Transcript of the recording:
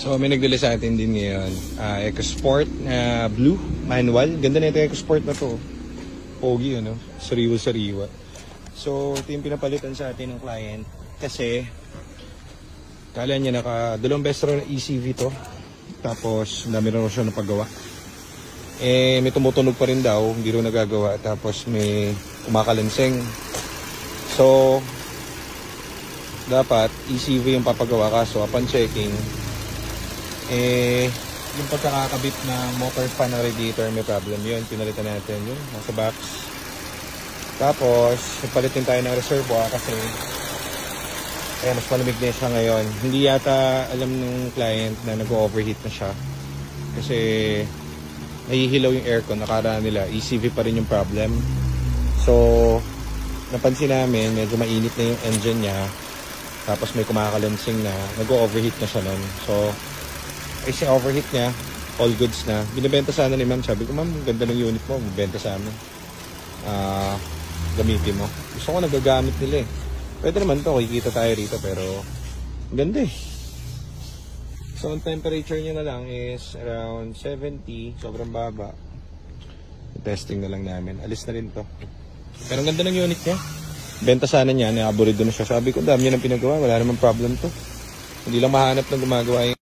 So may nagdala sa atin din ngayon, EcoSport na blue manual. Ganda na ito EcoSport na to. Pogi, ano? Sariwa-sariwa. So ito yung pinapalitan sa atin ng client kasi kala niya dalawang beses raw na ECV to. Tapos dami raw siya na paggawa. May tumutunog pa rin daw, hindi raw nagagawa. Tapos may kumakalanseng. So dapat ECV yung papagawa, kaso upon checking yung pagkakakabit ng motor fan ng radiator may problem. Yun, pinalitan natin yun, nasa box. Tapos nagpalitin tayo ng reservoir kasi mas malamig na siya ngayon. Hindi yata alam ng client na nag-overheat na siya kasi nahihilaw yung aircon. Nakaraan nila ECV pa rin yung problem. So napansin namin medyo mainit na yung engine niya. Tapos may kumakalansing na, nag-overheat na siya nun. So kasi overheat niya, all goods na. Binibenta sana ni ma'am. Sabi ko, ma'am, ganda ng unit mo, bibenta sa amin. Gamitin mo. Gusto ko nagagamit nila eh. Pwede naman to, kikita tayo rito, pero ganda eh. So ang temperature niya na lang is around 70, sobrang baba. Testing na lang namin. Alis na rin to. Pero ang ganda ng unit niya. Benta sana niya, nakaburido na siya. Sabi ko, dami niya ng pinagawa, wala namang problem to. Hindi lang mahanap ng gumagawa yung